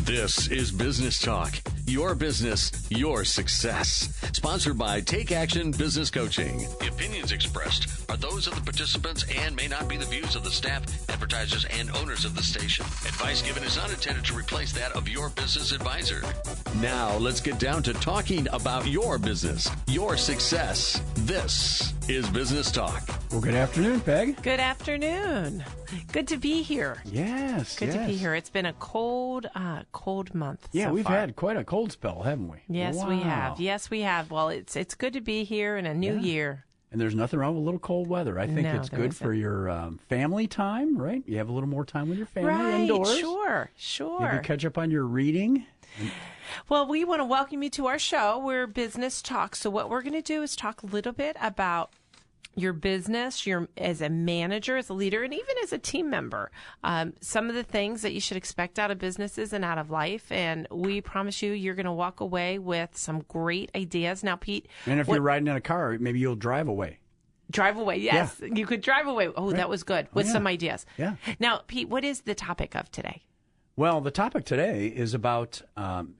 This is Business Talk. Your business, your success. Sponsored by Take Action Business Coaching. The opinions expressed are those of the participants and may not be the views of the staff, advertisers, and owners of the station. Advice given is not intended to replace that of your business advisor. Now, let's get down to talking about your business, your success. This is Business Talk. Well, good afternoon, Peg. Good afternoon. Good to be here. Yes, Good to be here. It's been a cold month. Yeah, so we've far. had quite a cold spell, haven't we? Yes, Wow. we have. Yes, we have. Well, it's good to be here in a new year. And there's nothing wrong with a little cold weather. I think No, it's there good isn't. for your family time, right? You have a little more time with your family Right. indoors. Sure. Maybe catch up on your reading. Well, we want to welcome you to our show. We're Business Talk. So what we're going to do is talk a little bit about your business, as a manager, as a leader, and even as a team member. Some of the things that you should expect out of businesses and out of life. And we promise you're going to walk away with some great ideas. Now, Pete. And if you're riding in a car, maybe you'll drive away. Drive away, yes. You could drive away. Oh, that was good. With some ideas. Yeah. Now, Pete, what is the topic of today? Well, the topic today is about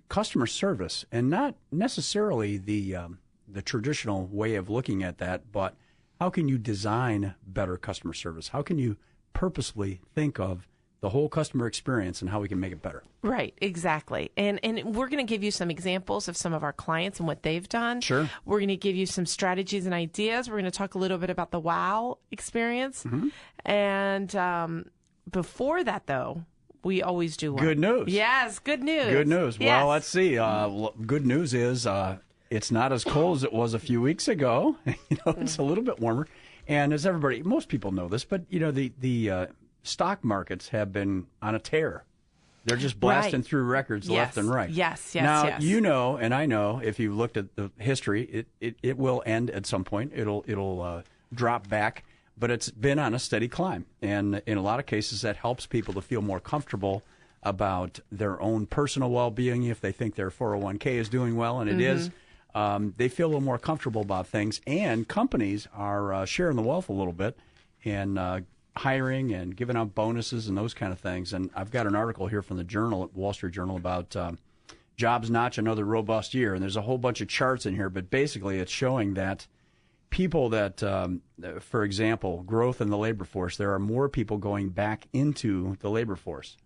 customer service, and not necessarily the traditional way of looking at that, but how can you design better customer service? How can you purposely think of the whole customer experience and how we can make it better? Right, exactly. And we're going to give you some examples of some of our clients and what they've done. Sure. We're going to give you some strategies and ideas. We're going to talk a little bit about the WOW experience. Mm-hmm. And before that, though, we always do one. Good news. Yes, good news. Good news. Yes. Well, let's see. Good news is it's not as cold as it was a few weeks ago. It's a little bit warmer. And as most people know this, but the stock markets have been on a tear. They're just blasting through records left and right. Yes. Now, and I know, if you looked at the history, it will end at some point. It'll drop back, but it's been on a steady climb. And in a lot of cases, that helps people to feel more comfortable about their own personal well-being. If they think their 401k is doing well, and it is, they feel a little more comfortable about things. And companies are sharing the wealth a little bit and hiring and giving out bonuses and those kind of things. And I've got an article here from the Journal, Wall Street Journal, about jobs notch another robust year. And there's a whole bunch of charts in here, but basically it's showing that people that, for example, growth in the labor force, there are more people going back into the labor force.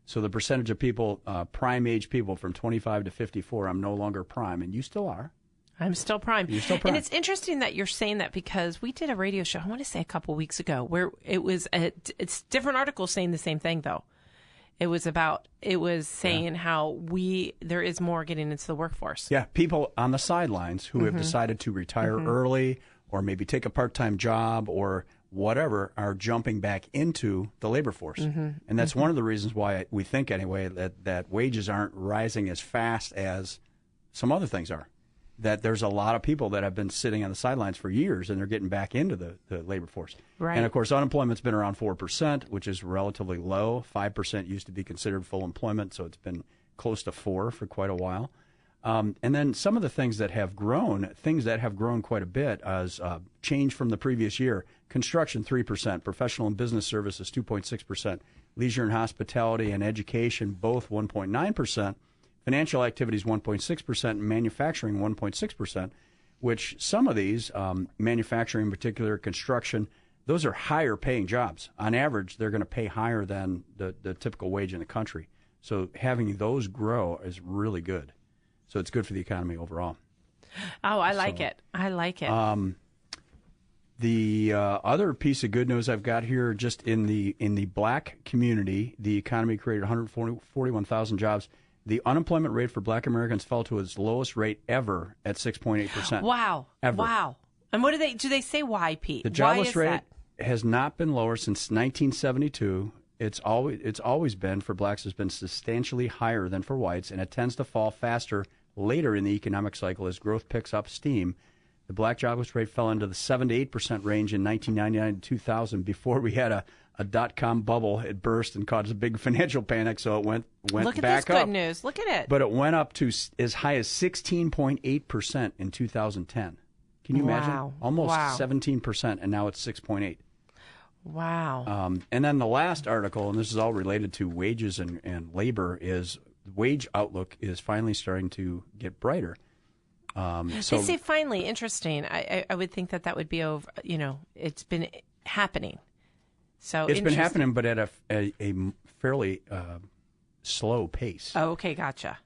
So the percentage of people, prime age people from 25 to 54, I'm no longer prime, and you still are. I'm still prime. You're still prime. And it's interesting that you're saying that, because we did a radio show, I want to say a couple weeks ago, where it's different articles saying the same thing, though. It was saying how there is more getting into the workforce. Yeah, people on the sidelines who have decided to retire early, or maybe take a part-time job or whatever, are jumping back into the labor force. And that's one of the reasons why we think, anyway, that wages aren't rising as fast as some other things are. That there's a lot of people that have been sitting on the sidelines for years, and they're getting back into the labor force. Right. And, of course, unemployment's been around 4%, which is relatively low. 5% used to be considered full employment, so it's been close to 4% for quite a while. And then some of the things that have grown quite a bit as change from the previous year: construction 3%, professional and business services 2.6%, leisure and hospitality and education both 1.9%, financial activities 1.6%, and manufacturing 1.6%. Which some of these, manufacturing in particular, construction, those are higher paying jobs. On average, they're going to pay higher than the typical wage in the country. So having those grow is really good. So it's good for the economy overall. Oh, I like it. I like it. The other piece of good news I've got here, just in the black community, the economy created 141,000 jobs. The unemployment rate for black Americans fell to its lowest rate ever at 6.8%. Wow. Ever. Wow. And what do they say why, Pete? The jobless rate has not been lower since 1972. It's always been, for blacks, has been substantially higher than for whites, and it tends to fall faster later in the economic cycle as growth picks up steam. The black jobless rate fell into the 7 to 8% range in 1999 to 2000 before we had a dot-com bubble. It burst and caused a big financial panic, so it went Look at back this up. good news. Look at it. But it went up to as high as 16.8% in 2010. Can you imagine? Almost 17%, and now it's 6.8%. Wow. And then the last article, and this is all related to wages and labor, is wage outlook is finally starting to get brighter. They say finally. Interesting. I would think that would be over. It's been happening. So it's been happening, but at a fairly slow pace. Oh, okay, gotcha.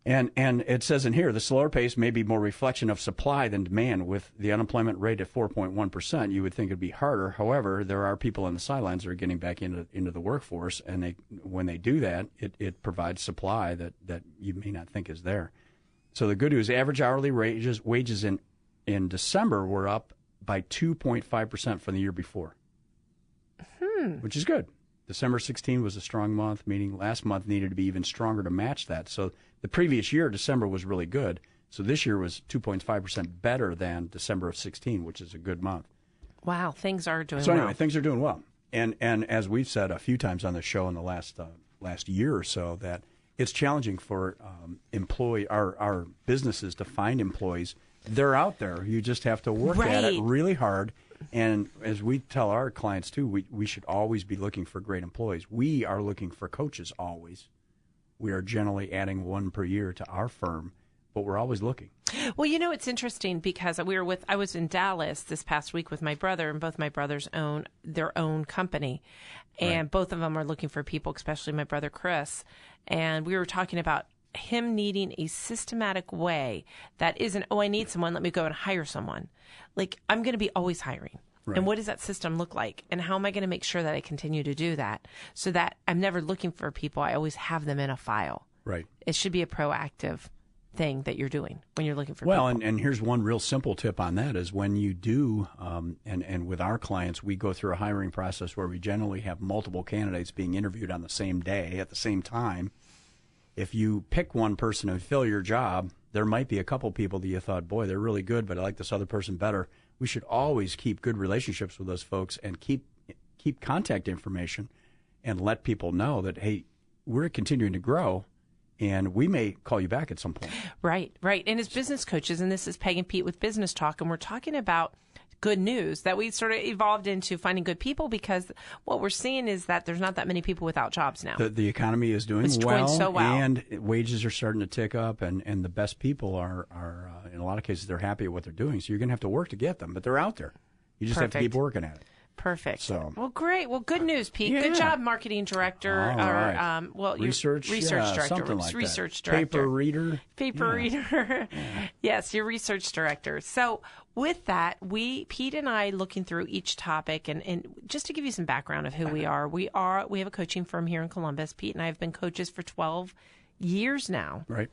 And it says in here, the slower pace may be more reflection of supply than demand. With the unemployment rate at 4.1%, you would think it'd be harder. However, there are people on the sidelines that are getting back into the workforce, and when they do that, it provides supply that you may not think is there. So the good news, average hourly wages in December were up by 2.5% from the year before, which is good. December 16 was a strong month, meaning last month needed to be even stronger to match that. So the previous year, December was really good. So this year was 2.5% better than December of 16, which is a good month. Wow, things are doing well. So anyway, things are doing well. And as we've said a few times on the show in the last year or so, that it's challenging for our businesses to find employees. They're out there. You just have to work at it really hard. And as we tell our clients, too, we should always be looking for great employees. We are looking for coaches always. We are generally adding one per year to our firm, but we're always looking. Well, it's interesting because I was in Dallas this past week with my brother, and both my brothers own their own company. And both of them are looking for people, especially my brother Chris. And we were talking about him needing a systematic way that isn't, I need someone, let me go and hire someone. Like, I'm going to be always hiring. Right. And what does that system look like? And how am I going to make sure that I continue to do that so that I'm never looking for people? I always have them in a file. Right. It should be a proactive thing that you're doing when you're looking for people. Well, and here's one real simple tip on that is when you do, and with our clients, we go through a hiring process where we generally have multiple candidates being interviewed on the same day at the same time. If you pick one person and fill your job, there might be a couple people that you thought, boy, they're really good, but I like this other person better. We should always keep good relationships with those folks and keep contact information and let people know that, hey, we're continuing to grow, and we may call you back at some point. Right. And as business coaches, and this is Peg and Pete with Business Talk, and we're talking about good news that we sort of evolved into finding good people because what we're seeing is that there's not that many people without jobs now. The economy is doing so well, and wages are starting to tick up, and the best people are in a lot of cases, they're happy at what they're doing. So you're going to have to work to get them, but they're out there. You just have to keep working at it. Perfect. So, well, great. Well, good news, Pete. Yeah. Good job, marketing director. All right. Research director. Something like research that. director. Paper reader. Yeah. Yes, your research director. So with that, Pete and I, looking through each topic, and just to give you some background of who we are, we have a coaching firm here in Columbus. Pete and I have been coaches for 12 years now. Right.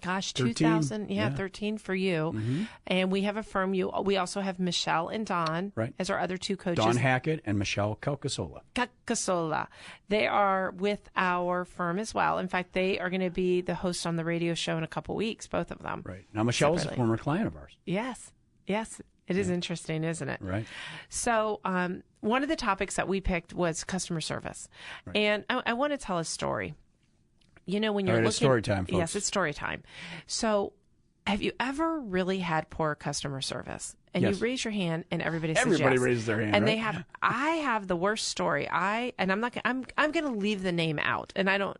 Gosh, 13. 13 for you. Mm-hmm. And we have a firm. We also have Michelle and Don as our other two coaches. Don Hackett and Michelle Calcasola. They are with our firm as well. In fact, they are going to be the host on the radio show in a couple weeks, both of them. Right. Now, Michelle is a former client of ours. Yes. It is interesting, isn't it? Right. So one of the topics that we picked was customer service. Right. And I want to tell a story. When you're looking... It's story time, folks. Yes, it's story time. So have you ever really had poor customer service? And you raise your hand and everybody says Everybody yes. raises their hand, and right? I have the worst story. I'm going to leave the name out. And I don't...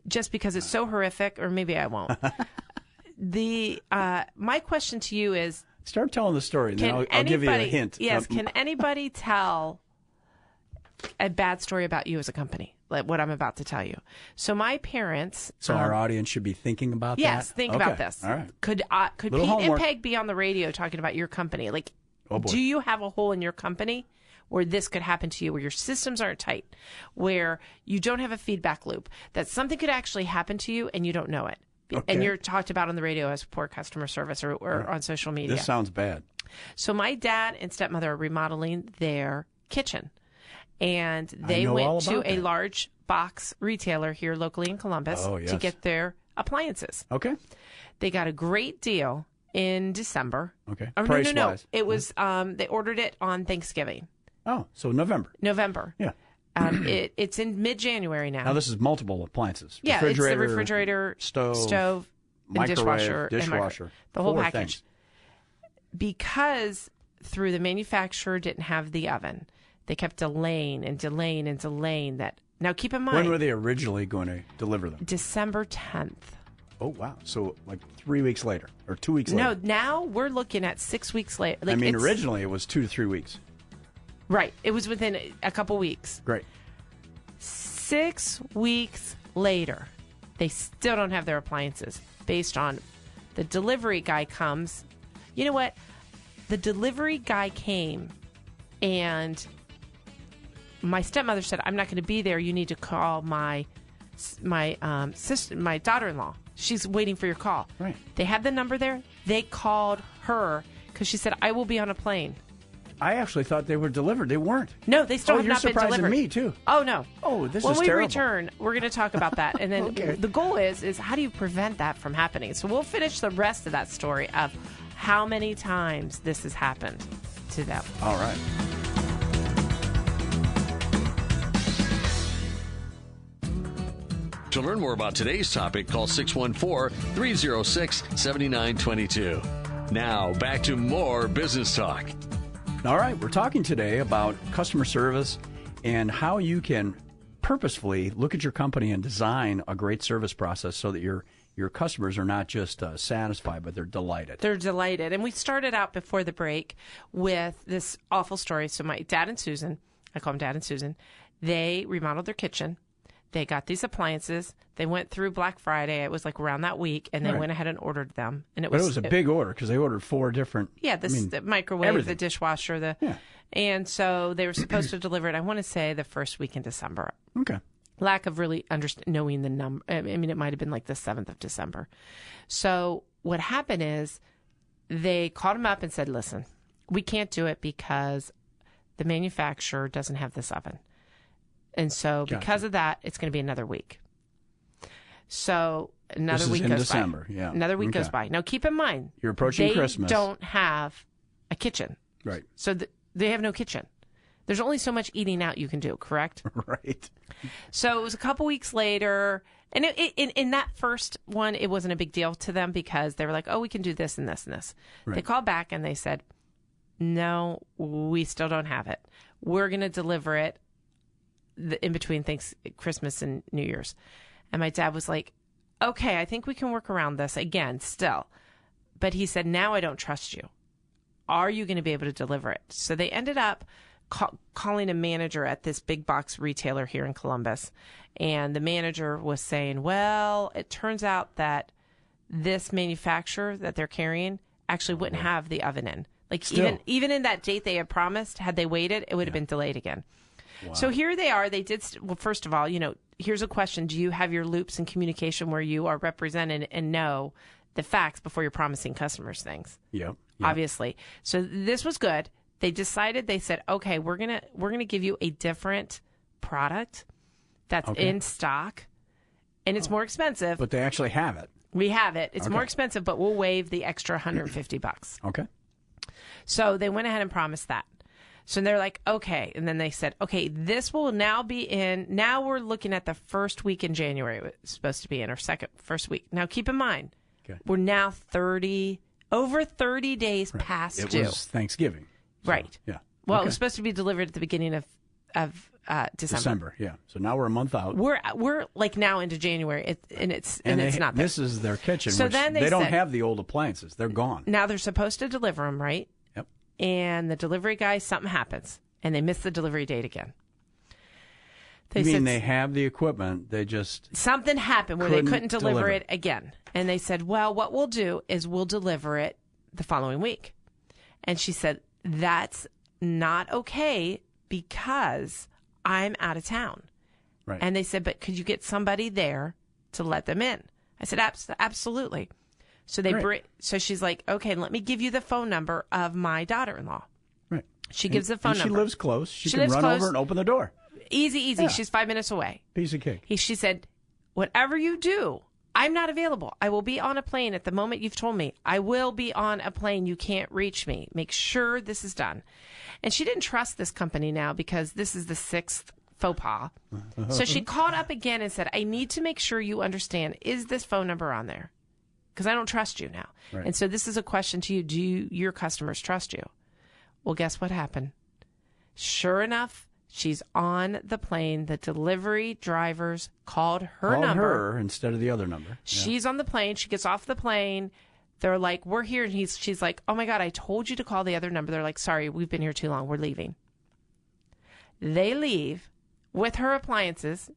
Just because it's so horrific, or maybe I won't. My question to you is... Start telling the story, and then I'll give you a hint. Yes, can anybody tell a bad story about you as a company, like what I'm about to tell you? So my parents... So our audience should be thinking about that? Yes, think about this. All right. Could Pete and Peg be on the radio talking about your company? Like, do you have a hole in your company where this could happen to you, where your systems aren't tight, where you don't have a feedback loop, that something could actually happen to you and you don't know it? Okay. And you're talked about on the radio as poor customer service or on social media. This sounds bad. So my dad and stepmother are remodeling their kitchen. And they went to a large box retailer here locally in Columbus to get their appliances. Okay. They got a great deal in December. Okay. Oh, no. It was they ordered it on Thanksgiving. Oh, so November. Yeah. It's in mid-January now. Now, this is multiple appliances. Yeah, it's the refrigerator, stove, and dishwasher. The whole package. Things. Because through the manufacturer didn't have the oven, they kept delaying that Now, keep in mind. When were they originally going to deliver them? December 10th. Oh, wow. So like 3 weeks later or 2 weeks later. No, now we're looking at 6 weeks later. I mean, originally it was 2 to 3 weeks. Right. It was within a couple weeks. Great. 6 weeks later, they still don't have their appliances based on the delivery guy comes. You know what? The delivery guy came and my stepmother said, I'm not going to be there. You need to call my sister, my daughter-in-law. She's waiting for your call. Right. They had the number there. They called her because she said, I will be on a plane. I actually thought they were delivered. They weren't. No, they still have you're not been delivered. surprising me, too. Oh, no. Oh, this when is we terrible. return, we're going to talk about that. And then Okay. the goal is how do you prevent that from happening? So we'll finish the rest of that story of how many times this has happened to them. All right. To learn more about today's topic, call 614-306-7922. Now, back to more Business Talk. All right. We're talking today about customer service and how you can purposefully look at your company and design a great service process so that your customers are not just satisfied, but they're delighted. They're delighted. And we started out before the break with this awful story. So my dad and Susan, I call them Dad and Susan, they remodeled their kitchen. They got these appliances. They went through Black Friday. It was like around that week, and they Right. went ahead and ordered them. And But it was a big order because they ordered 4 different. the microwave, everything. the dishwasher, Yeah. and so they were supposed to deliver it. I want to say the first week in December. Okay. Lack of really knowing the number. I mean, it might have been like the 7th of December. So what happened is they called him up and said, "Listen, we can't do it because the manufacturer doesn't have this oven." And so because of that, it's going to be another week. So another This is week in goes December, by. yeah. Another week Okay. goes by. Now, keep in mind, You're approaching they Christmas. don't have a kitchen. Right. So they have no kitchen. There's only so much eating out you can do, correct? Right. So it was a couple weeks later. And in that first one, it wasn't a big deal to them because they were like, oh, we can do this and this and this. Right. They called back and they said, no, we still don't have it. We're going to deliver it in between Christmas and New Year's. And my dad was like, okay, I think we can work around this again still. But he said, now I don't trust you. Are you going to be able to deliver it? So they ended up calling a manager at this big box retailer here in Columbus. And the manager was saying, well, it turns out that this manufacturer that they're carrying actually wouldn't have the oven in. Like even in that date they had promised, had they waited, it would have been delayed again. Wow. So here they are. They did, well, first of all, here's a question. Do you have your loops in communication where you are represented and know the facts before you're promising customers things? Yep. Obviously. So this was good. They decided, they said, okay, we're going to give you a different product that's in stock and it's more expensive. But they actually have it. We have it. It's more expensive, but we'll waive the extra $150. Okay. So they went ahead and promised that. So they're like, okay. And then they said, okay, this will now be in. Now we're looking at the first week in January. It's supposed to be in, or first week. Now keep in mind, we're now over 30 days past due. It was Thanksgiving. So, right. Yeah. Well, it was supposed to be delivered at the beginning of December. Yeah. So now we're a month out. We're like now into January, and it's not there. This is their kitchen. So which then they don't said, have the old appliances. They're gone. Now they're supposed to deliver them, right? Yep. And the delivery guy, something happens, and they miss the delivery date again. You mean they have the equipment, they just... Something happened where they couldn't deliver it again. And they said, well, what we'll do is we'll deliver it the following week. And she said, that's not okay because I'm out of town. Right. And they said, but could you get somebody there to let them in? I said, absolutely. So so she's like, okay, let me give you the phone number of my daughter-in-law. Right. She gives the phone number. She lives close. She can run over and open the door. Easy. Yeah. She's 5 minutes away. Piece of cake. She said, whatever you do, I'm not available. I will be on a plane at the moment you've told me. I will be on a plane. You can't reach me. Make sure this is done. And she didn't trust this company now because this is the 6th faux pas. So she called up again and said, I need to make sure you understand, is this phone number on there? Because I don't trust you now. Right. And so this is a question to you. Do your customers trust you? Well, guess what happened? Sure enough, She's on the plane. The delivery drivers called her Called number. her instead of the other number. Yeah. She's on the plane. She gets off the plane. They're like, we're here. And she's like, oh, my God, I told you to call the other number. They're like, sorry, we've been here too long. We're leaving. They leave with her appliances,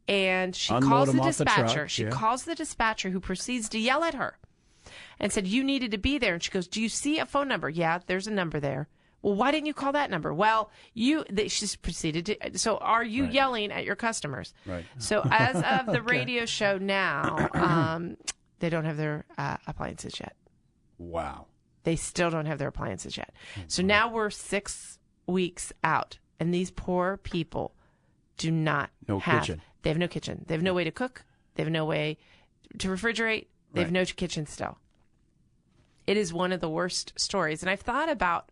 and she calls the dispatcher. She calls the dispatcher, who proceeds to yell at her and said, you needed to be there. And she goes, do you see a phone number? Yeah, there's a number there. Well, why didn't you call that number? Well, she's proceeded to. So are you yelling at your customers? Right. So as of the radio show now, they don't have their appliances yet. Wow. They still don't have their appliances yet. So now we're 6 weeks out, and these poor people do not have kitchen. They have no kitchen. They have no way to cook. They have no way to refrigerate. They have no kitchen still. It is one of the worst stories. And I've thought about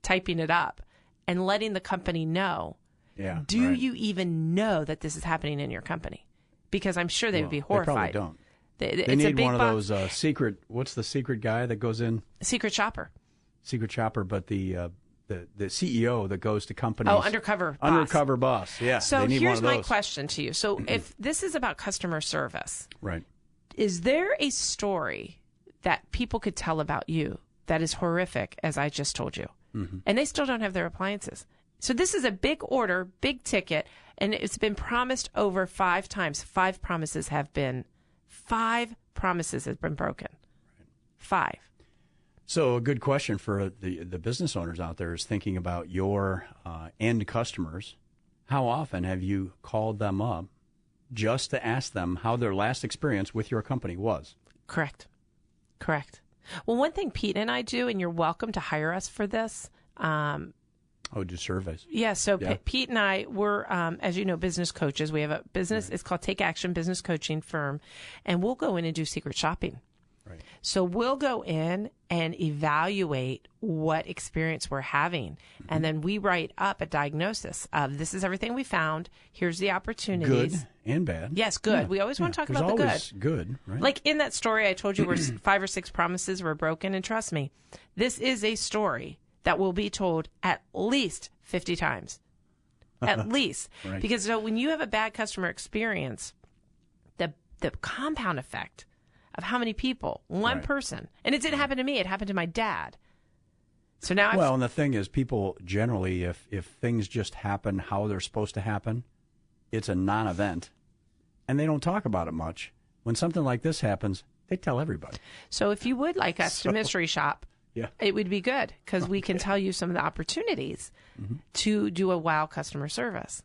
typing it up and letting the company know. Yeah. Do you even know that this is happening in your company? Because I'm sure they would be horrified. They probably don't. It's they need a big one of those secret. What's the secret guy that goes in? Secret shopper. Secret shopper, but the CEO that goes to companies. Oh, undercover boss. Undercover boss. Yeah. So here's my question to you. So if this is about customer service, right? Is there a story that people could tell about you that is horrific, as I just told you, and they still don't have their appliances? So this is a big order, big ticket, and it's been promised over 5 times. 5 promises have been broken. 5. So a good question for the business owners out there is thinking about your end customers. How often have you called them up just to ask them how their last experience with your company was? Correct. Well, one thing Pete and I do, and you're welcome to hire us for this. Do surveys. Yeah, so Pete and I, we're, as you know, business coaches. We have a business, it's called Take Action Business Coaching Firm, and we'll go in and do secret shopping. Right. So we'll go in and evaluate what experience we're having, and then we write up a diagnosis of this is everything we found. Here's the opportunities. Good and bad. Yes, good. Yeah. We always want to talk about the good. Good, right? Like in that story I told you where 5 or 6 promises were broken, and trust me, this is a story that will be told at least 50 times. At least. Right. Because when you have a bad customer experience, the compound effect of how many people, one person, and it didn't happen to me, it happened to my dad. So now and the thing is, people generally, if things just happen how they're supposed to happen, it's a non-event, and they don't talk about it much. When something like this happens, they tell everybody. So if you would like us to mystery shop, it would be good, because we can tell you some of the opportunities to do a wow customer service.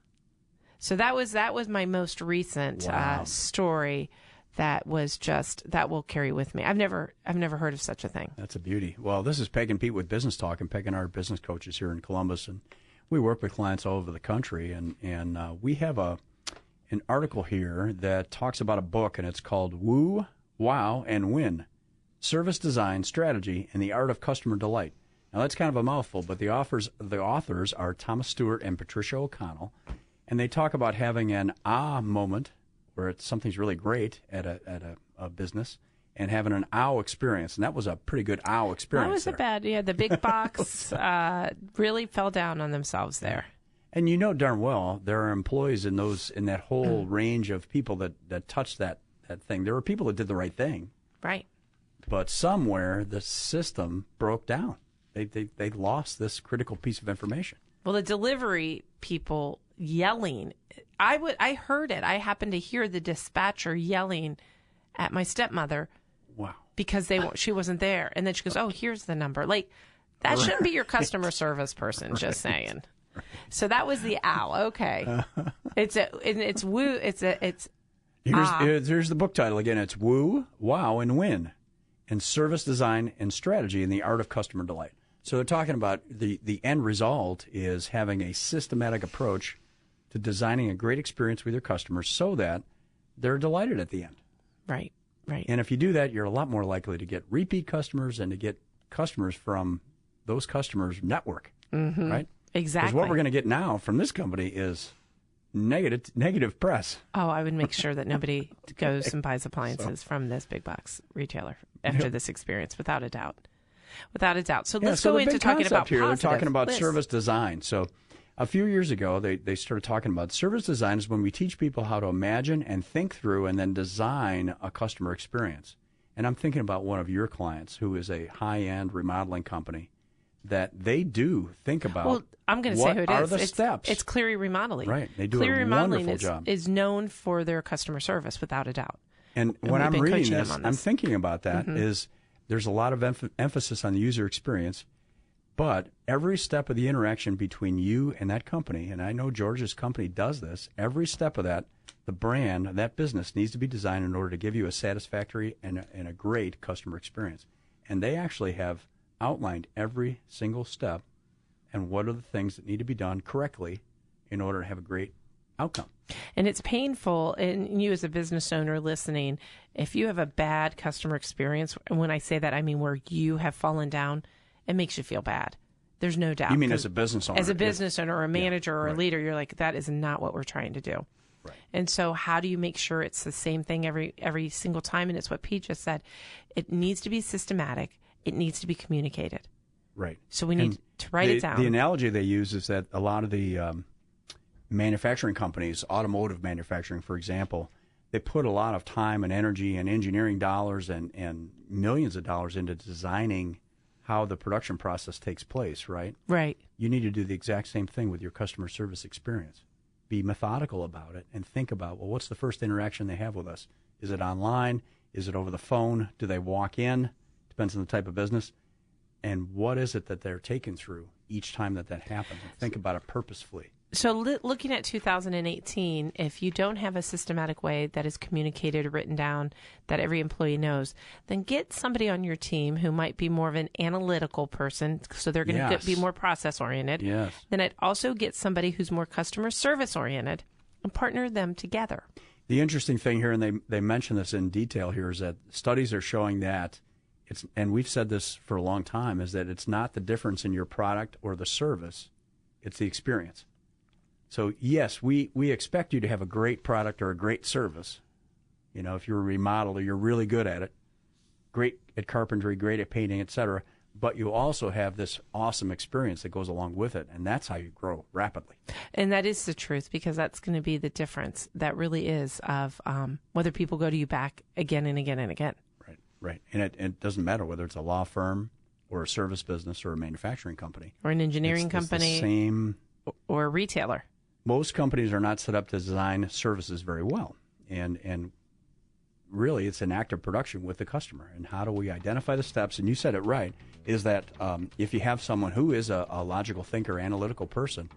So that was my most recent story. That will carry with me. I've never heard of such a thing. That's a beauty. Well, this is Peg and Pete with Business Talk, and Peg and I are business coaches here in Columbus, and we work with clients all over the country. And we have an article here that talks about a book, and it's called Woo, Wow, and Win: Service Design, Strategy, and the Art of Customer Delight. Now that's kind of a mouthful, but the authors are Thomas Stewart and Patricia O'Connell, and they talk about having an moment where something's really great at a business, and having an ow experience. And that was a pretty good ow experience. That was bad. Yeah, the big box really fell down on themselves there. And you know darn well there are employees in that whole range of people that touched that thing. There were people that did the right thing. Right. But somewhere the system broke down. They lost this critical piece of information. Well, the delivery people yelling. I heard it. I happened to hear the dispatcher yelling at my stepmother. Wow. Because she wasn't there. And then she goes, "Oh, here's the number." Like, that shouldn't be your customer service person, just saying. Right. So that was the owl. Okay. It's woo. Here's the book title again. It's Woo, Wow, and Win: and Service Design and Strategy and the Art of Customer Delight. So they're talking about the end result is having a systematic approach to designing a great experience with your customers so that they're delighted at the end. Right. And if you do that, you're a lot more likely to get repeat customers and to get customers from those customers' network. Mm-hmm. Right? Exactly. Because what we're going to get now from this company is negative press. Oh, I would make sure that nobody goes and buys appliances from this big box retailer after this experience, without a doubt. So let's go into talking about here. positive. They're talking about service design. So A few years ago, they started talking about service design is when we teach people how to imagine and think through and then design a customer experience. And I'm thinking about one of your clients who is a high-end remodeling company that they do think about. Well, I'm going to say who it is. What are the steps? It's Cleary Remodeling. Right. They do Cleary a wonderful job. is known for their customer service, without a doubt. And when I'm reading this, I'm thinking about that is there's a lot of emphasis on the user experience, but every step of the interaction between you and that company, and I know George's company does this, every step of that, the brand, that business needs to be designed in order to give you a satisfactory and a great customer experience. And they actually have outlined every single step and what are the things that need to be done correctly in order to have a great outcome. And it's painful, and you as a business owner listening, if you have a bad customer experience, and when I say that, I mean where you have fallen down, it makes you feel bad. There's no doubt. You mean as a business owner? As a business owner or a manager or a leader, you're like, that is not what we're trying to do. Right. And so how do you make sure it's the same thing every single time? And it's what Pete just said. It needs to be systematic. It needs to be communicated. Right. So we need to write it down. The analogy they use is that a lot of the manufacturing companies, automotive manufacturing, for example, they put a lot of time and energy and engineering dollars and millions of dollars into designing how the production process takes place, right? Right. You need to do the exact same thing with your customer service experience. Be methodical about it and think about, well, what's the first interaction they have with us? Is it online? Is it over the phone? Do they walk in? Depends on the type of business. And what is it that they're taken through each time that happens? And think about it purposefully. So looking at 2018, if you don't have a systematic way that is communicated, written down, that every employee knows, then get somebody on your team who might be more of an analytical person, so they're going to be more process-oriented. Yes. Then I'd also get somebody who's more customer service-oriented and partner them together. The interesting thing here, and they mention this in detail here, is that studies are showing that it's, and we've said this for a long time, is that it's not the difference in your product or the service, it's the experience. So, yes, we expect you to have a great product or a great service. You know, if you're a remodeler, you're really good at it, great at carpentry, great at painting, etc. But you also have this awesome experience that goes along with it, and that's how you grow rapidly. And that is the truth, because that's going to be the difference. That really is of whether people go to you back again and again and again. Right. And it doesn't matter whether it's a law firm or a service business or a manufacturing company. Or an engineering company. It's the same. Or a retailer. Most companies are not set up to design services very well. And really, it's an active production with the customer. And how do we identify the steps? And you said it right, is that if you have someone who is a logical thinker, analytical person,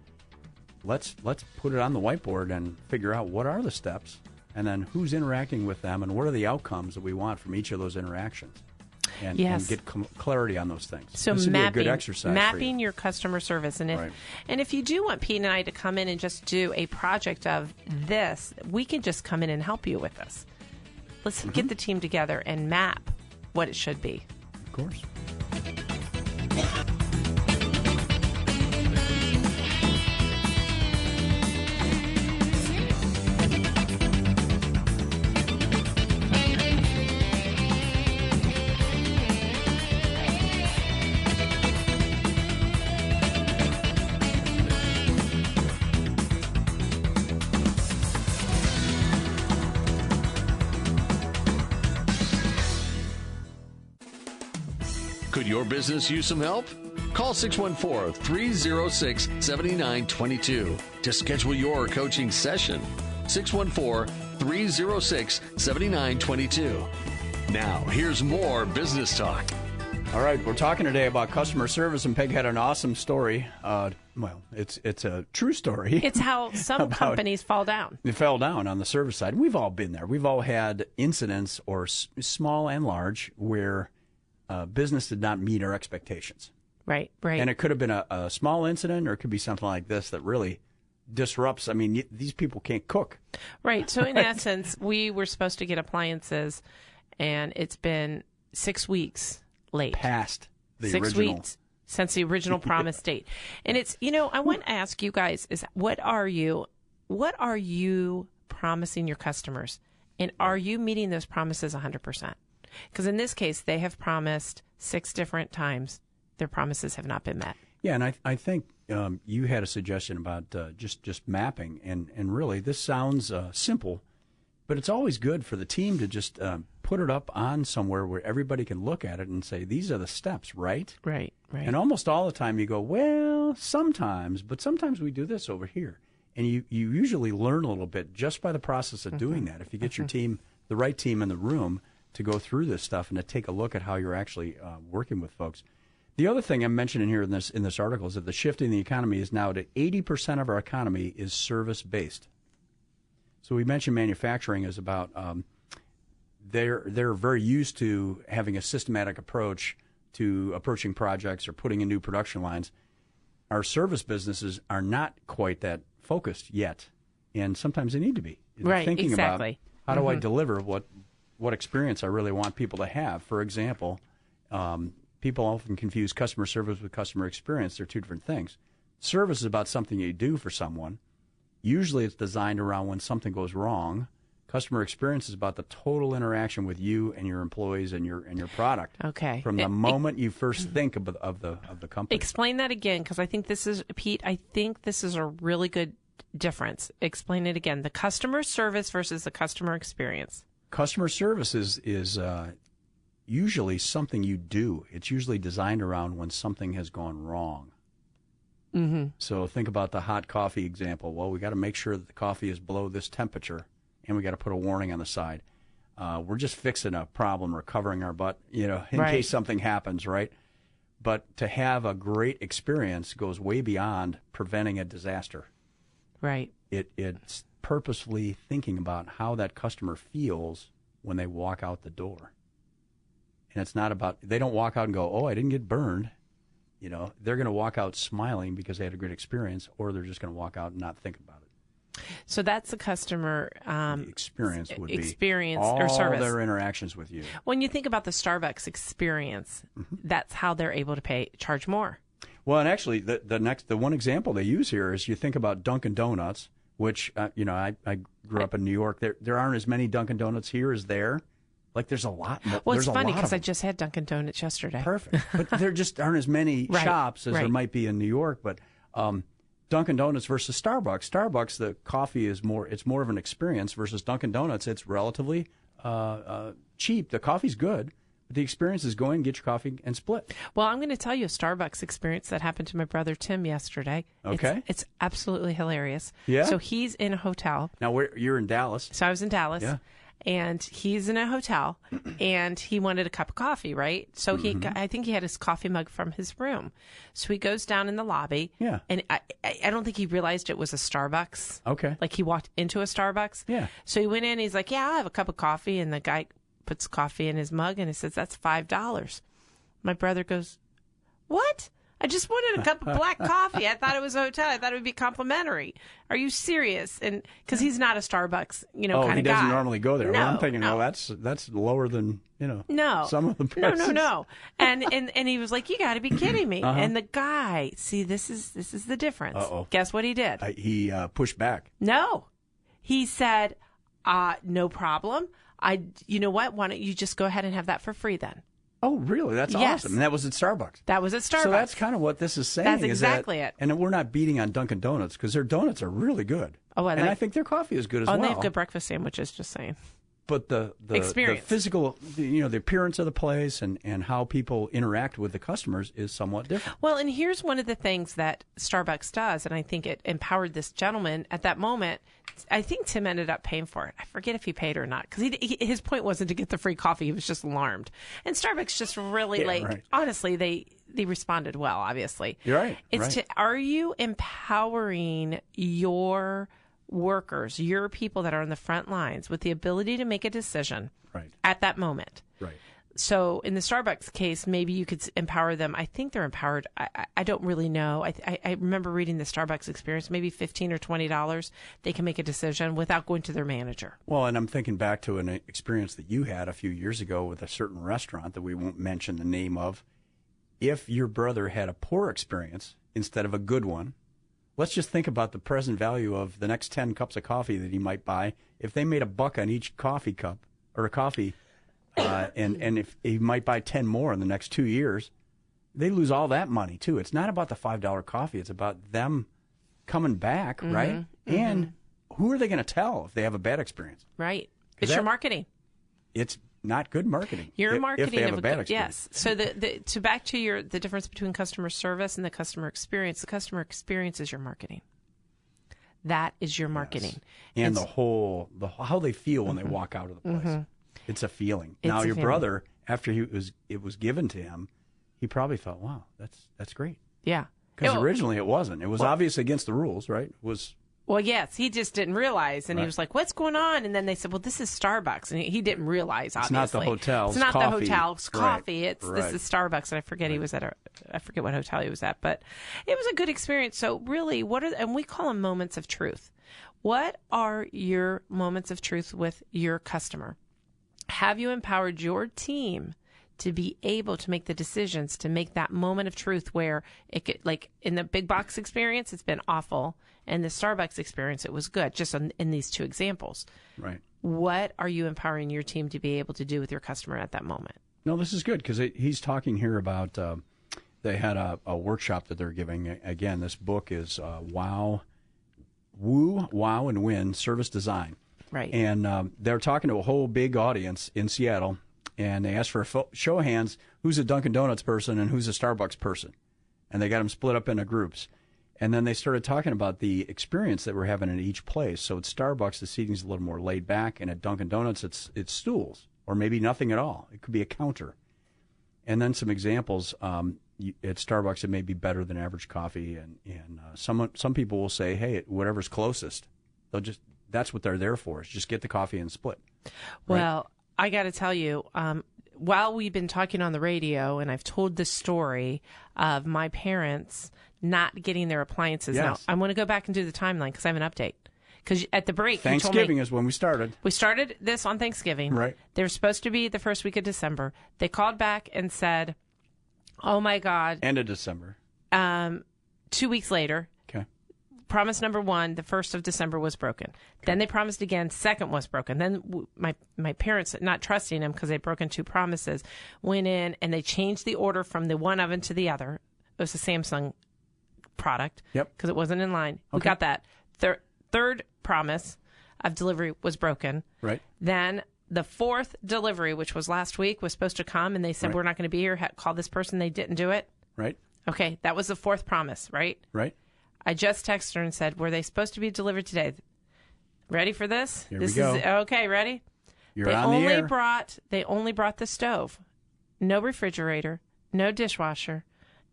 let's put it on the whiteboard and figure out what are the steps, and then who's interacting with them, and what are the outcomes that we want from each of those interactions. And get clarity on those things. So this would be a good exercise mapping your customer service. And if you do want Pete and I to come in and just do a project of this, we can just come in and help you with this. Let's get the team together and map what it should be. Of course. Could your business use some help? Call 614-306-7922 to schedule your coaching session. 614-306-7922. Now, here's more business talk. All right, we're talking today about customer service, and Peg had an awesome story. Well, it's a true story. It's how some companies fall down. They fell down on the service side. We've all been there. We've all had incidents, or small and large, where business did not meet our expectations. Right. And it could have been a small incident, or it could be something like this that really disrupts. I mean, these people can't cook. Right. So in essence, we were supposed to get appliances, and it's been 6 weeks late. Past the 6 original. weeks since the original promise date. And it's, I want to ask you guys, is what are you promising your customers? And are you meeting those promises 100%? Because in this case, they have promised 6 different times. Their promises have not been met. Yeah, and I think you had a suggestion about just mapping, and really this sounds simple, but it's always good for the team to just put it up on somewhere where everybody can look at it and say, these are the steps, right? Right. And almost all the time you go, well, sometimes, but sometimes we do this over here. And you usually learn a little bit just by the process of doing that. If you get your team, the right team in the room to go through this stuff and to take a look at how you're actually working with folks. The other thing I'm mentioning here in this article is that the shift in the economy is now to 80% of our economy is service-based. So we mentioned manufacturing is about they're very used to having a systematic approach to approaching projects or putting in new production lines. Our service businesses are not quite that focused yet, and sometimes they need to be. Right, thinking exactly. about how do I deliver what experience I really want people to have. For example, people often confuse customer service with customer experience. They're two different things. Service is about something you do for someone. Usually it's designed around when something goes wrong. Customer experience is about the total interaction with you and your employees and your product. Okay. From the moment you first think of the company. Explain that again, because I think this is, Pete, I think this is a really good difference. Explain it again. The customer service versus the customer experience. Customer service is usually something you do. It's usually designed around when something has gone wrong. Mm-hmm. So think about the hot coffee example. Well, we got to make sure that the coffee is below this temperature, and we got to put a warning on the side. We're just fixing a problem or covering our butt, in case something happens, right? But to have a great experience goes way beyond preventing a disaster. Right. It's purposefully thinking about how that customer feels when they walk out the door. And it's not about, they don't walk out and go, oh, I didn't get burned. They're going to walk out smiling because they had a great experience, or they're just going to walk out and not think about it. So that's the customer the experience would experience be all or service. Their interactions with you. When you think about the Starbucks experience, that's how they're able to charge more. Well, and actually, the one example they use here is you think about Dunkin' Donuts, which I grew up in New York. There aren't as many Dunkin' Donuts here as there. Like there's a lot more. Well, it's funny because I just had Dunkin' Donuts yesterday. Perfect, but there just aren't as many shops as there might be in New York. But Dunkin' Donuts versus Starbucks. Starbucks, the coffee is more. It's more of an experience versus Dunkin' Donuts. It's relatively cheap. The coffee's good, but the experience is go in, get your coffee, and split. Well, I'm going to tell you a Starbucks experience that happened to my brother Tim yesterday. Okay, it's absolutely hilarious. Yeah. So he's in a hotel. Now you're in Dallas. So I was in Dallas. Yeah. And he's in a hotel, and he wanted a cup of coffee, right? So I think he had his coffee mug from his room. So he goes down in the lobby. Yeah. And I don't think he realized it was a Starbucks. Okay. Like he walked into a Starbucks. Yeah. So he went in, he's like, yeah, I'll have a cup of coffee. And the guy puts coffee in his mug, and he says, that's $5. My brother goes, what? I just wanted a cup of black coffee. I thought it was a hotel. I thought it would be complimentary. Are you serious? And because he's not a Starbucks, kind of guy. He doesn't normally go there. No, well, I'm thinking, no. that's lower than some of the prices. No. And he was like, you got to be kidding me. And the guy, see, this is the difference. Uh-oh. Guess what he did? He pushed back. No, he said, no problem. You know what? Why don't you just go ahead and have that for free then? Oh, really? That's Yes. awesome. And that was at Starbucks. That was at Starbucks. So that's kind of what this is saying. That's is exactly that, it. And we're not beating on Dunkin' Donuts because their donuts are really good. Oh, I think their coffee is good as well. And they have good breakfast sandwiches, just saying. But the experience, the physical, the appearance of the place and how people interact with the customers is somewhat different. Well, and here's one of the things that Starbucks does, and I think it empowered this gentleman at that moment. I think Tim ended up paying for it. I forget if he paid or not, because his point wasn't to get the free coffee. He was just alarmed. And Starbucks just really, honestly, they responded well, obviously. You're right. Are you empowering your workers, your people that are on the front lines with the ability to make a decision at that moment? Right. So in the Starbucks case, maybe you could empower them. I think they're empowered. I don't really know. I remember reading the Starbucks experience, maybe $15 or $20. They can make a decision without going to their manager. Well, and I'm thinking back to an experience that you had a few years ago with a certain restaurant that we won't mention the name of. If your brother had a poor experience instead of a good one, let's just think about the present value of the next 10 cups of coffee that he might buy. If they made $1 on each coffee cup or a coffee, and if he might buy 10 more in the next 2 years, they lose all that money too. It's not about the $5 coffee. It's about them coming back, right? And who are they going to tell if they have a bad experience? Right. It's your marketing. It's not good marketing. Your marketing if they have of a bad experience. Yes. So to back to the difference between customer service and the customer experience. The customer experience is your marketing. That is your marketing. Yes. And how they feel when they walk out of the place. It's a feeling. It's now a your feeling. brother, after it was given to him, he probably thought, "Wow, that's great." Yeah. Because originally it wasn't. It was obviously against the rules, right? It was. Well, yes, he just didn't realize, and he was like, "What's going on?" And then they said, "Well, this is Starbucks," and he didn't realize. Obviously, not the hotel. It's not coffee. the hotel's coffee. Right. This is Starbucks, and I forget he was at I forget what hotel he was at, but it was a good experience. So really, and we call them moments of truth. What are your moments of truth with your customer? Have you empowered your team to be able to make the decisions to make that moment of truth where it could, like in the big box experience, it's been awful. And the Starbucks experience, it was good, just in these two examples. Right. What are you empowering your team to be able to do with your customer at that moment? No, this is good because he's talking here about they had a workshop that they're giving. Again, this book is Woo, Wow, and Win Service Design. Right. And they're talking to a whole big audience in Seattle, and they asked for a show of hands who's a Dunkin' Donuts person and who's a Starbucks person. And they got them split up into groups. And then they started talking about the experience that we're having in each place. So at Starbucks, the seating's a little more laid back, and at Dunkin' Donuts, it's stools, or maybe nothing at all. It could be a counter. And then some examples. At Starbucks, it may be better than average coffee, and some people will say, hey, whatever's closest. That's what they're there for, is just get the coffee and split. Right? Well, I got to tell you, while we've been talking on the radio, and I've told the story of my parents not getting their appliances. Yes. Now, I want to go back and do the timeline because I have an update. Because at the break, Thanksgiving you told me, is when we started. We started this on Thanksgiving. Right. They were supposed to be the first week of December. They called back and said, oh, my God. End of December. 2 weeks later. Okay. Promise number 1, the 1st of December was broken. Okay. Then they promised again, 2nd was broken. Then my parents, not trusting them because they'd broken 2 promises, went in and they changed the order from the one oven to the other. It was a Samsung product. Yep. Because it wasn't in line. Okay. We got that. Third promise of delivery was broken. Right. Then the 4th delivery, which was last week, was supposed to come, and they said, right. We're not going to be here. Call this person. They didn't do it. Right. Okay, that was the 4th promise, right? Right. I just texted her and said, were they supposed to be delivered today? Ready for this? Here this we go. Is okay, ready? You're on the air. They only brought the stove. No refrigerator, no dishwasher,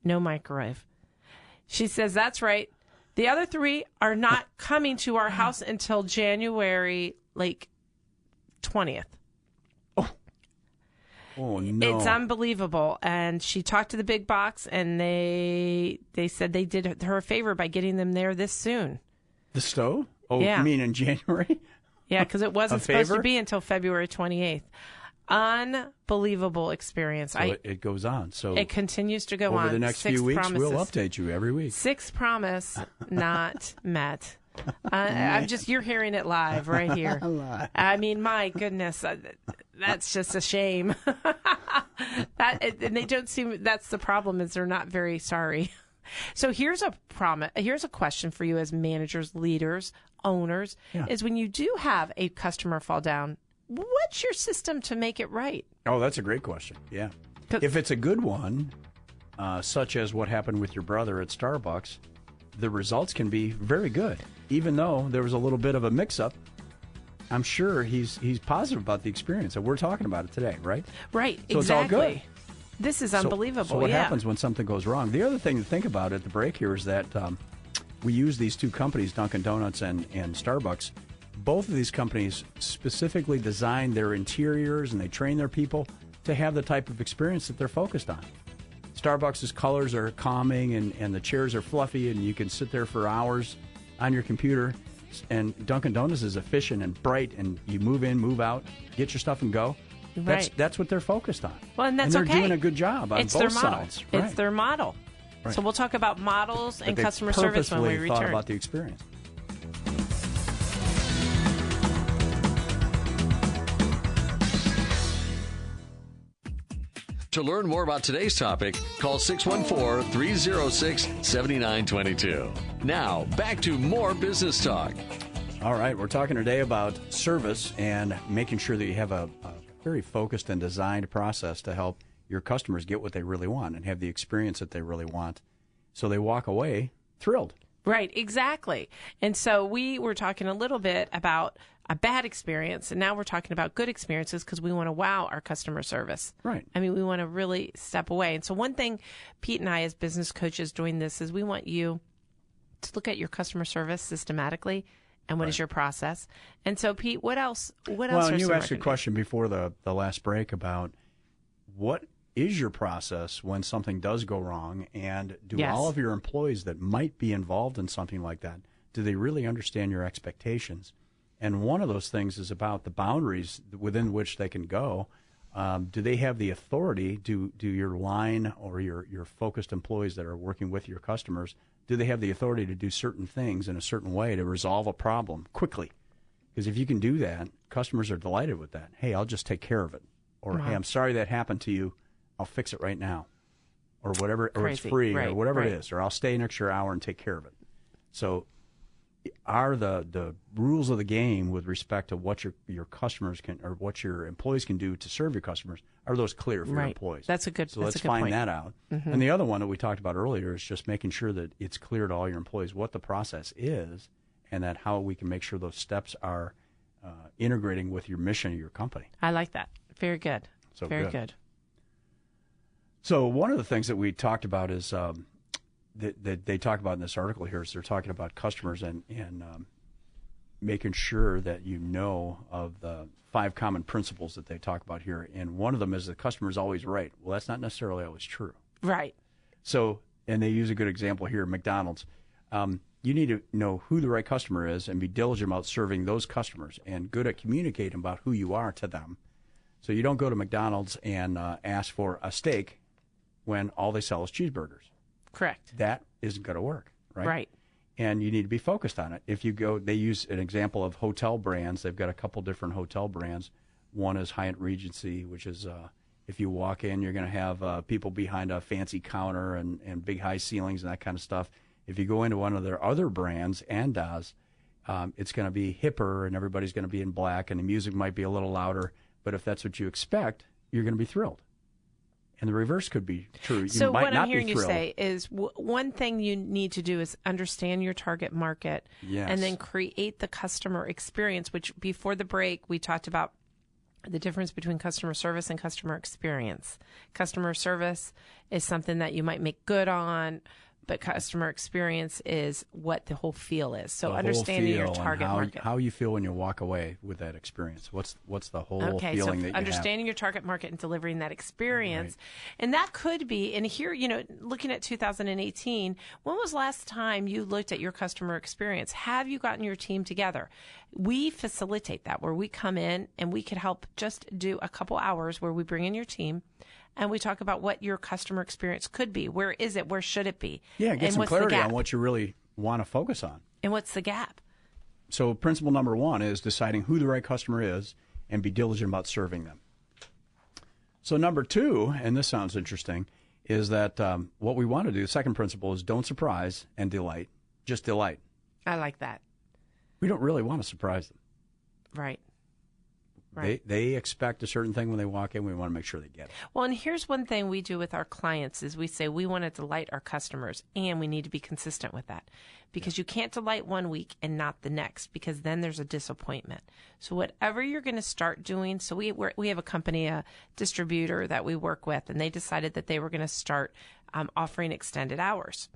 no microwave. She says, that's right. The other 3 are not coming to our house until January, 20th. Oh, no. It's unbelievable. And she talked to the big box, and they said they did her a favor by getting them there this soon. The stove? Oh, Yeah. You mean in January? Yeah, because it wasn't A supposed to favor? be until February 28th. Unbelievable experience. So it goes on. So it continues to go on. over the next few weeks, we'll update you every week. 6th promise not met. You're hearing it live right here. I mean, my goodness, that's just a shame. And they don't seem, that's the problem, is they're not very sorry. So here's a question for you as managers, leaders, owners, is when you do have a customer fall down, what's your system to make it right? Oh, that's a great question. Yeah. If it's a good one, such as what happened with your brother at Starbucks, the results can be very good. Even though there was a little bit of a mix-up, I'm sure he's positive about the experience, and we're talking about it today, right? Right, so exactly. It's all good. This is unbelievable. So what happens when something goes wrong? The other thing to think about at the break here is that we use these 2 companies, Dunkin' Donuts and Starbucks. Both of these companies specifically design their interiors and they train their people to have the type of experience that they're focused on. Starbucks' colors are calming and the chairs are fluffy and you can sit there for hours on your computer. And Dunkin' Donuts is efficient and bright, and you move in, move out, get your stuff and go. Right. That's what they're focused on. Well, and that's they're okay. doing a good job on it's both their model. sides. Right. It's their model. Right. So we'll talk about models and But they customer service when we purposefully thought return. about the experience. To learn more about today's topic, call 614-306-7922. Now, back to more Business Talk. All right, we're talking today about service and making sure that you have a very focused and designed process to help your customers get what they really want and have the experience that they really want so they walk away thrilled. Right, exactly. And so we were talking a little bit about a bad experience, and now we're talking about good experiences because we want to wow our customer service. Right. I mean, we want to really step away. And so one thing Pete and I as business coaches doing this is we want you to look at your customer service systematically and what is your process. And so, Pete, what else? Well, and you asked a question before the last break about what is your process when something does go wrong, and do all of your employees that might be involved in something like that, do they really understand your expectations? And one of those things is about the boundaries within which they can go. Do they have the authority? Do your line or your focused employees that are working with your customers, do they have the authority to do certain things in a certain way to resolve a problem quickly? Because if you can do that, customers are delighted with that. Hey, I'll just take care of it. Or, hey, I'm sorry that happened to you. I'll fix it right now. Or whatever, or it's free, or whatever it is. Or I'll stay an extra hour and take care of it. So are the rules of the game with respect to what your customers can, or what your employees can do to serve your customers, are those clear for your employees? That's a good. So let's find that out. Mm-hmm. And the other one that we talked about earlier is just making sure that it's clear to all your employees what the process is, and that how we can make sure those steps are integrating with your mission of your company. I like that. Very good. So very good. So one of the things that we talked about is that they talk about in this article here is they're talking about customers and making sure that you know of the 5 common principles that they talk about here. And one of them is the customer is always right. Well, that's not necessarily always true. Right. So, and they use a good example here, McDonald's. You need to know who the right customer is and be diligent about serving those customers and good at communicating about who you are to them. So you don't go to McDonald's and ask for a steak when all they sell is cheeseburgers. Correct. That isn't going to work, right? Right. And you need to be focused on it. If you go, they use an example of hotel brands. They've got a couple different hotel brands. One is Hyatt Regency, which is if you walk in, you're going to have people behind a fancy counter and big high ceilings and that kind of stuff. If you go into one of their other brands, Andaz, it's going to be hipper and everybody's going to be in black and the music might be a little louder. But if that's what you expect, you're going to be thrilled. And the reverse could be true. So what I'm hearing you say is one thing you need to do is understand your target market and then create the customer experience, which before the break we talked about the difference between customer service and customer experience. Customer service is something that you might make good on, but customer experience is what the whole feel is. So understanding your target market. How you feel when you walk away with that experience. What's the whole feeling that you have? Understanding your target market and delivering that experience. Right. And that could be, and here, looking at 2018, when was the last time you looked at your customer experience? Have you gotten your team together? We facilitate that where we come in and we could help just do a couple hours where we bring in your team and we talk about what your customer experience could be. Where is it? Where should it be? Yeah, get some clarity on what you really want to focus on. And what's the gap? So principle number 1 is deciding who the right customer is and be diligent about serving them. So number 2, and this sounds interesting, is that what we want to do, the second principle is don't surprise and delight. Just delight. I like that. We don't really want to surprise them. Right. They expect a certain thing when they walk in. We want to make sure they get it. Well, and here's one thing we do with our clients is we say we want to delight our customers, and we need to be consistent with that because you can't delight one week and not the next because then there's a disappointment. So whatever you're going to start doing, so we have a company, a distributor that we work with, and they decided that they were going to start offering extended hours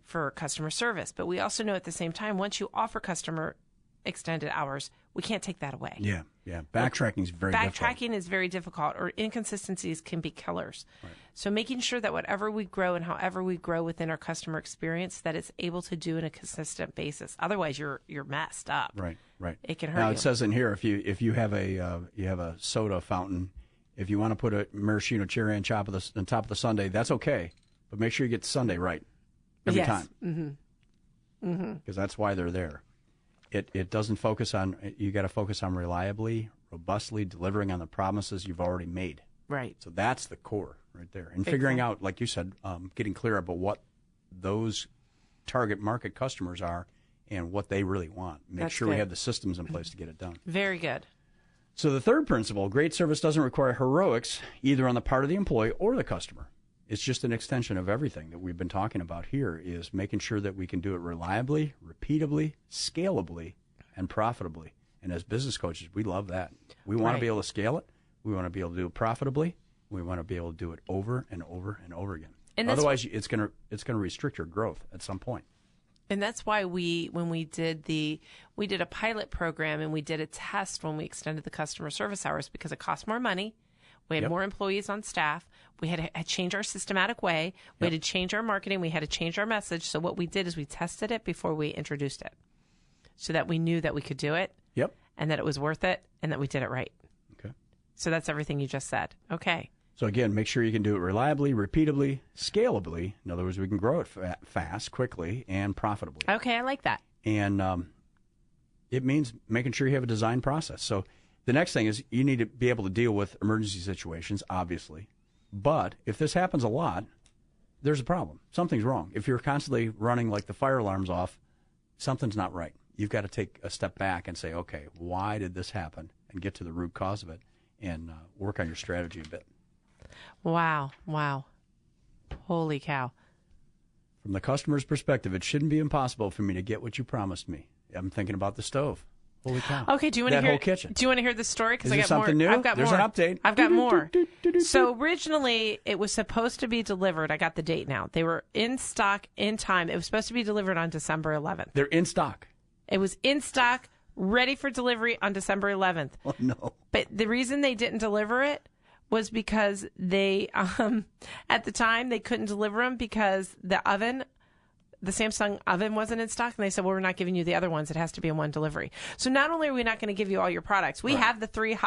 for customer service. But we also know at the same time, once you offer customer extended hours, we can't take that away. Yeah. Backtracking is very difficult. Backtracking is very difficult, or inconsistencies can be killers. Right. So making sure that whatever we grow and however we grow within our customer experience, that it's able to do on a consistent basis. Otherwise, you're messed up. Right. It can hurt now, you. it says in here, if you have a soda fountain, if you want to put a maraschino cherry on top of the sundae, that's okay. But make sure you get the sundae right every time. Because that's why they're there. It doesn't focus on, you got to focus on reliably, robustly delivering on the promises you've already made. Right. So that's the core right there. And figuring out, like you said, getting clear about what those target market customers are and what they really want. Make sure we have the systems in place to get it done. Very good. So the third principle, great service doesn't require heroics either on the part of the employee or the customer. It's just an extension of everything that we've been talking about here, is making sure that we can do it reliably, repeatably, scalably, and profitably. And as business coaches, we love that. We want to be able to scale it. We want to be able to do it profitably. We want to be able to do it over and over and over again. And otherwise, it's going to restrict your growth at some point. And that's why when we did a pilot program and we did a test when we extended the customer service hours, because it cost more money. We had more employees on staff. We had to change our systematic way. We had to change our marketing. We had to change our message. So what we did is we tested it before we introduced it, so that we knew that we could do it. Yep. And that it was worth it, and that we did it right. Okay. So that's everything you just said. Okay. So again, make sure you can do it reliably, repeatably, scalably. In other words, we can grow it fast, quickly, and profitably. Okay, I like that. And it means making sure you have a design process. So the next thing is you need to be able to deal with emergency situations, obviously. But if this happens a lot, there's a problem. Something's wrong. If you're constantly running like the fire alarms off, something's not right. You've got to take a step back and say, okay, why did this happen? And get to the root cause of it and work on your strategy a bit. Wow. Holy cow. From the customer's perspective, it shouldn't be impossible for me to get what you promised me. I'm thinking about the stove. Holy cow. Okay, do you want to hear whole kitchen? Do you want to hear the story? Because I got something more. new? I've got There's more. an update. I've got more. So originally, it was supposed to be delivered. I got the date now. They were in stock in time. It was supposed to be delivered on December 11th. They're in stock. It was in stock, ready for delivery on December 11th. Oh, no. But the reason they didn't deliver it was because they, at the time, they couldn't deliver them because the Samsung oven wasn't in stock. And they said, well, we're not giving you the other ones. It has to be in one delivery. So not only are we not going to give you all your products, we have the 3,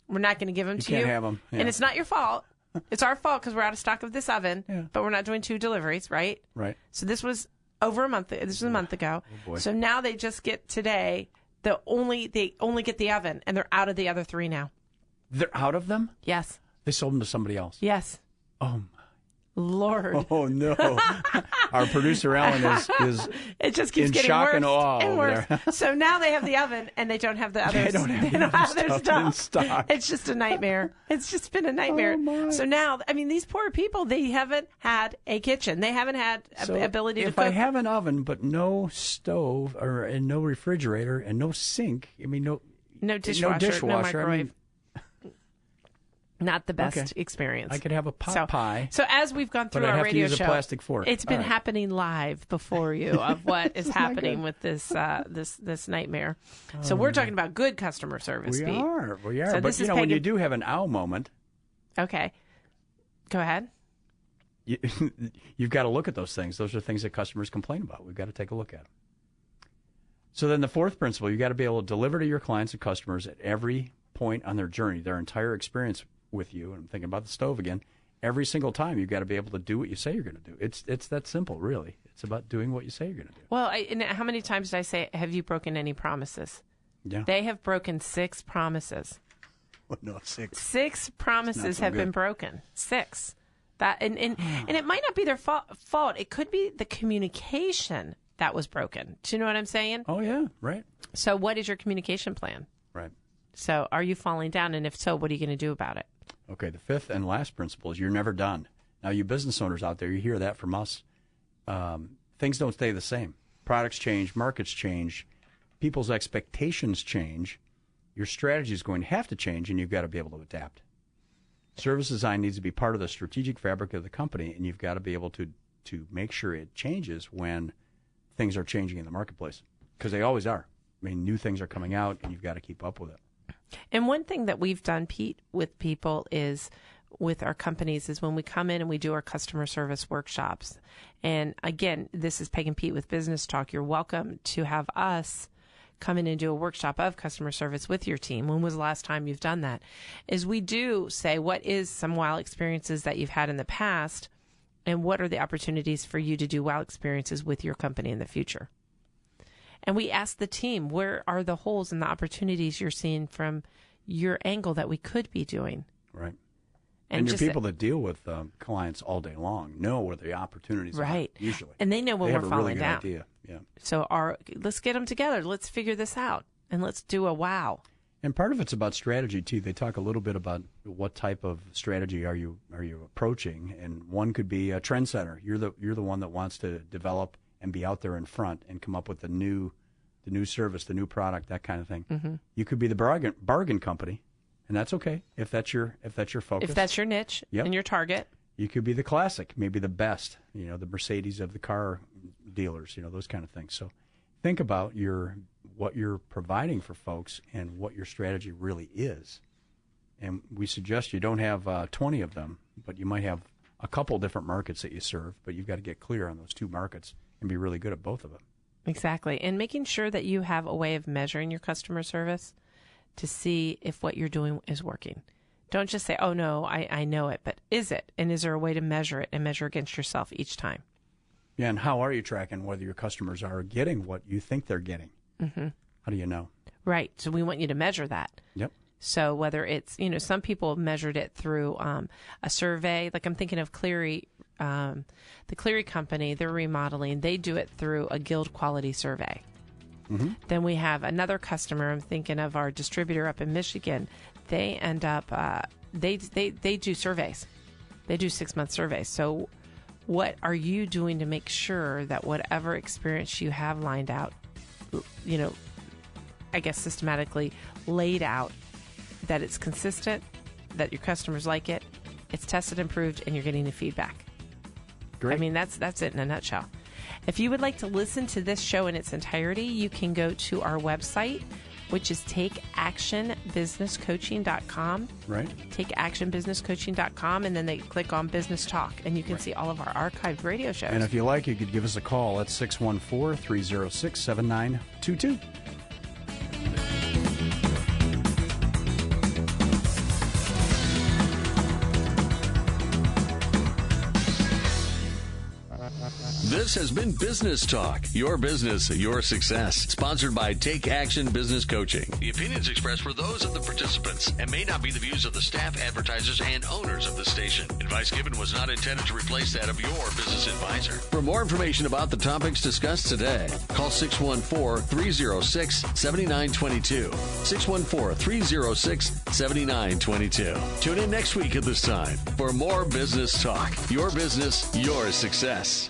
we're not going to give them to you. You can't have them. Yeah. And it's not your fault. It's our fault because we're out of stock of this oven, but we're not doing 2 deliveries, right? Right. So this was over a month. This was a month ago. Oh, boy. So now they just get today. They only get the oven, and they're out of the other 3 now. They're out of them? Yes. They sold them to somebody else. Yes. Oh, Lord. Oh, no. Our producer, Alan, is it just keeps in getting shock worse and awe and over worse. there. So now they have the oven, and they don't have the others. They don't have their stuff in stock. It's just a nightmare. It's just been a nightmare. Oh, so now, I mean, these poor people, they haven't had a kitchen. They haven't had ability to cook. If I have an oven but no stove and no refrigerator and no sink, I mean, no dishwasher, no microwave. I mean, not the best experience. I could have a pot pie. So as we've gone through our radio show, a plastic fork. It's been happening live before you of what is happening with this this nightmare. So we're talking about good customer service. We Pete. are. So but when you do have an ow moment, okay, go ahead. You've got to look at those things. Those are things that customers complain about. We've got to take a look at them. So then the fourth principle, you've got to be able to deliver to your clients and customers at every point on their journey, their entire experience with you. And I'm thinking about the stove again. Every single time, you've got to be able to do what you say you're going to do. It's that simple, really. It's about doing what you say you're going to do. Well, and how many times did I say, have you broken any promises? Yeah. They have broken 6 promises. Well, no, 6. 6 promises have been broken. 6. That and it might not be their fault. It could be the communication that was broken. Do you know what I'm saying? Oh, yeah, right. So what is your communication plan? Right. So are you falling down? And if so, what are you going to do about it? Okay, the fifth and last principle is you're never done. Now, you business owners out there, you hear that from us. Things don't stay the same. Products change, markets change, people's expectations change. Your strategy is going to have to change, and you've got to be able to adapt. Service design needs to be part of the strategic fabric of the company, and you've got to be able to make sure it changes when things are changing in the marketplace, because they always are. I mean, new things are coming out, and you've got to keep up with it. And one thing that we've done, Pete, with people is with our companies is when we come in and we do our customer service workshops. And again, this is Peg and Pete with Business Talk. You're welcome to have us come in and do a workshop of customer service with your team. When was the last time you've done that? Is we do say, what is some wow experiences that you've had in the past, and what are the opportunities for you to do wow experiences with your company in the future? And we ask the team, where are the holes and the opportunities you're seeing from your angle that we could be doing? Right. And your people that deal with clients all day long know where the opportunities are, usually. And they know when we're falling down. They have a really good idea. Yeah. So let's get them together. Let's figure this out, and let's do a wow. And part of it's about strategy, too. They talk a little bit about what type of strategy are you approaching, and one could be a trendsetter. You're the one that wants to develop and be out there in front and come up with the new service, the new product, that kind of thing. Mm-hmm. You could be the bargain company. And that's okay if that's your focus. If that's your niche and your target. You could be the classic, maybe the best, the Mercedes of the car dealers, those kind of things. So think about what you're providing for folks and what your strategy really is. And we suggest you don't have 20 of them, but you might have a couple different markets that you serve, but you've got to get clear on those two markets and be really good at both of them. Exactly. And making sure that you have a way of measuring your customer service to see if what you're doing is working. Don't just say, oh, no, I know it, but is it? And is there a way to measure it and measure against yourself each time? Yeah, and how are you tracking whether your customers are getting what you think they're getting? Mm-hmm. How do you know? Right. So we want you to measure that. Yep. So whether it's, some people have measured it through a survey. Like I'm thinking of Cleary, the Cleary company, they're remodeling. They do it through a guild quality survey. Mm-hmm. Then we have another customer. I'm thinking of our distributor up in Michigan. They end up they do surveys. They do 6-month surveys. So, what are you doing to make sure that whatever experience you have lined out, I guess systematically laid out, that it's consistent, that your customers like it, it's tested and proved, and you're getting the feedback. Great. I mean, that's it in a nutshell. If you would like to listen to this show in its entirety, you can go to our website, which is takeactionbusinesscoaching.com. Right. Takeactionbusinesscoaching.com, and then they click on Business Talk, and you can see all of our archived radio shows. And if you like, you could give us a call at 614-306-7922. This has been Business Talk, your business, your success. Sponsored by Take Action Business Coaching. The opinions expressed were those of the participants and may not be the views of the staff, advertisers, and owners of the station. Advice given was not intended to replace that of your business advisor. For more information about the topics discussed today, call 614-306-7922. 614-306-7922. Tune in next week at this time for more Business Talk, your business, your success.